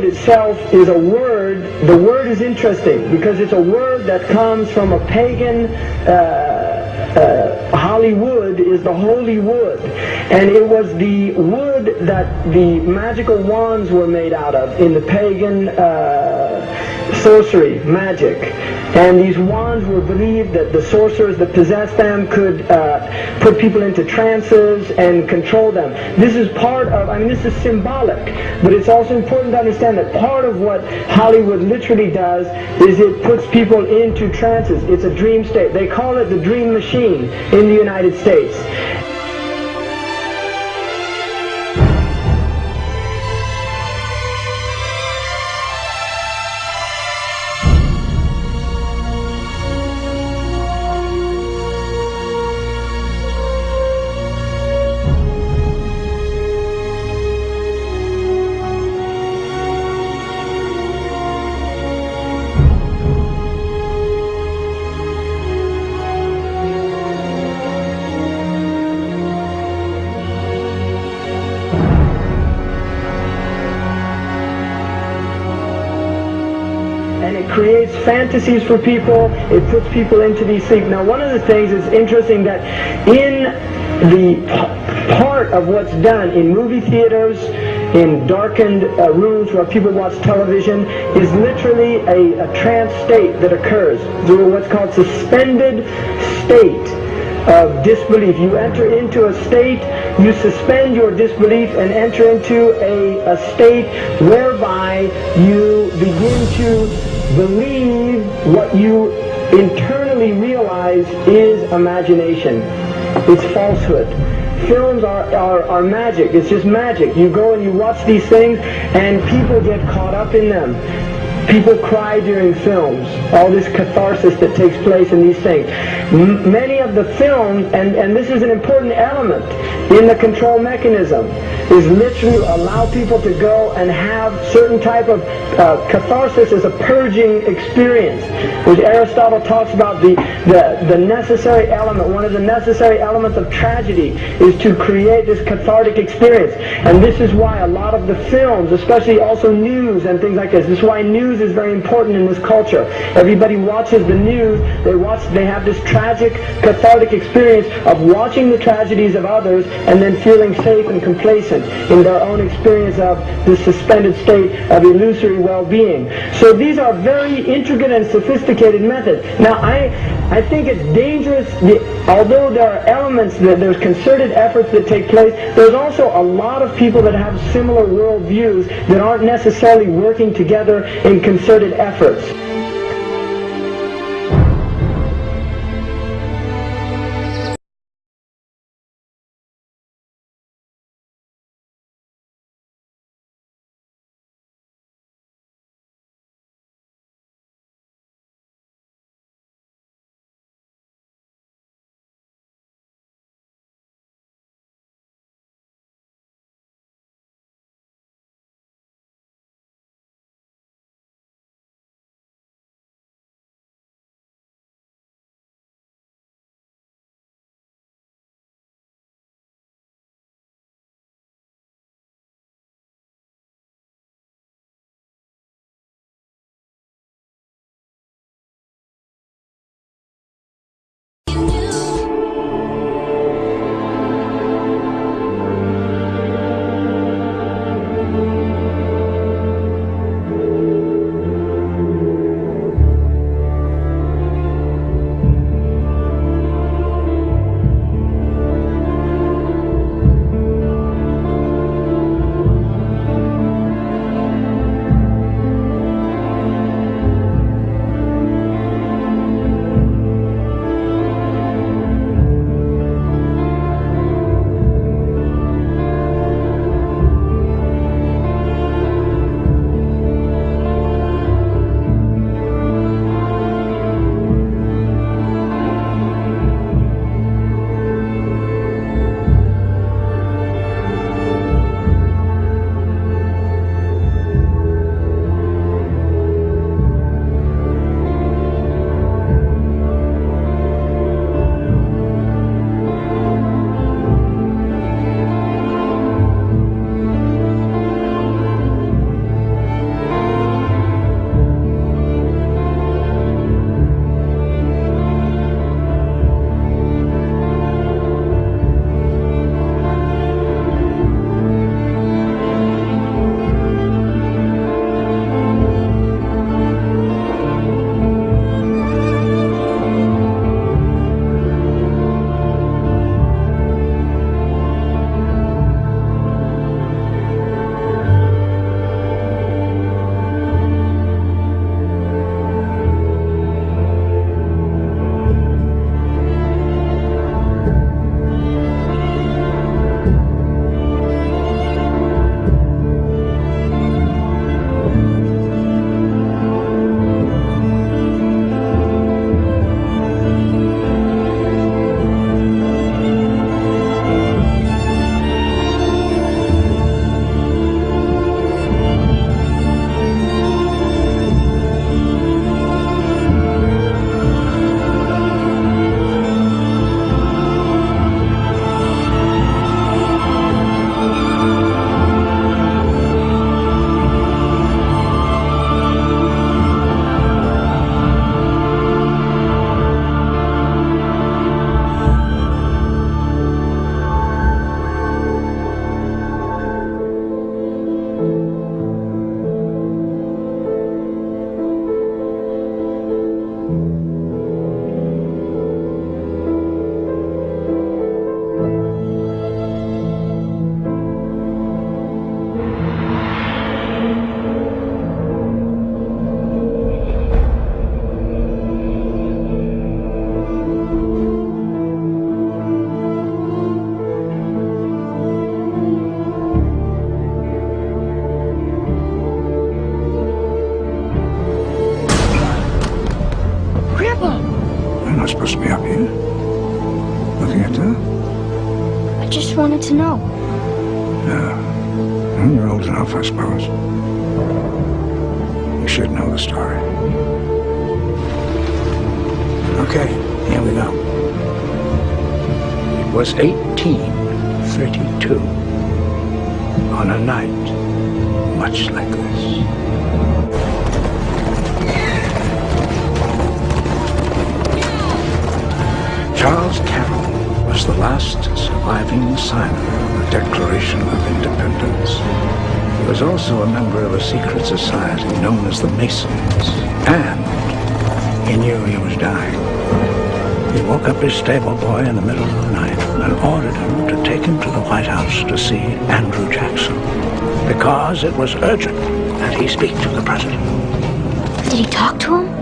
Hollywood itself is a word. The word is interesting because it's a word that comes from a pagan. Hollywood is the holy wood, and it was the wood that the magical wands were made out of in the pagan sorcery, magic. And these wands were believed that the sorcerers that possessed them could put people into trances and control them. This is part of, this is symbolic, but it's also important to understand that part of what Hollywood literally does is it puts people into trances. It's a dream state. They call it the dream machine in the United States. And it creates fantasies for people. It puts people into these sleep. Now, one of the things is interesting that in the part of what's done in movie theaters, in darkened rooms where people watch television, is literally a trance state that occurs through what's called suspended state of disbelief. You enter into a state, you suspend your disbelief and enter into a state whereby you begin to believe what you internally realize is imagination. It's falsehood. Films are magic. It's just magic. You go and you watch these things and people get caught up in them. People cry during films. All this catharsis that takes place in these things. Many of the films, and this is an important element in the control mechanism, is literally allow people to go and have certain type of catharsis as a purging experience, which Aristotle talks about the necessary element. One of the necessary elements of tragedy is to create this cathartic experience. And this is why a lot of the films, especially also news and things like this is why news is very important in this culture. Everybody watches the news. They have this tragic, cathartic experience of watching the tragedies of others and then feeling safe and complacent in their own experience of the suspended state of illusory well-being. So these are very intricate and sophisticated methods. Now, I think it's dangerous, although there are elements, there's concerted efforts that take place, there's also a lot of people that have similar worldviews that aren't necessarily working together in concerted efforts. not supposed to be up here. Looking at that? I just wanted to know. Yeah. Well, you're old enough, I suppose. You should know the story. Okay, here we go. It was 1832. On a night much like this. Charles Carroll was the last surviving signer of the Declaration of Independence. He was also a member of a secret society known as the Masons, and he knew he was dying. He woke up his stable boy in the middle of the night and ordered him to take him to the White House to see Andrew Jackson, because it was urgent that he speak to the president. Did he talk to him?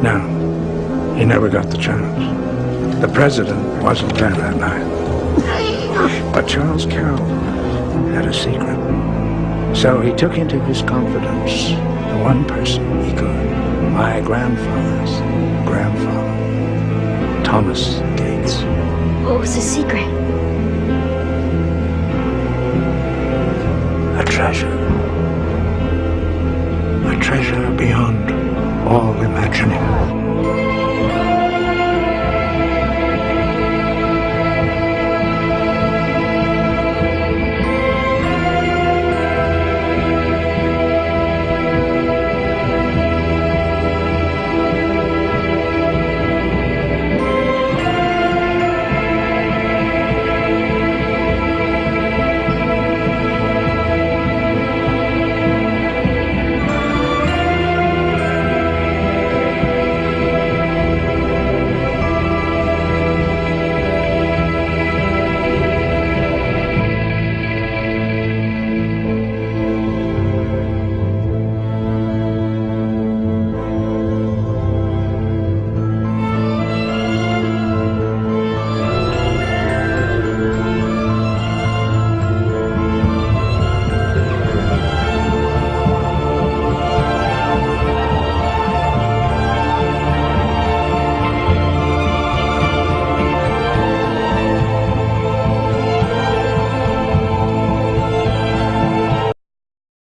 No, he never got the chance. The president wasn't there that night. But Charles Carroll had a secret. So he took into his confidence the one person he could, my grandfather's grandfather, Thomas Gates. What was the secret? A treasure. A treasure beyond all imagining.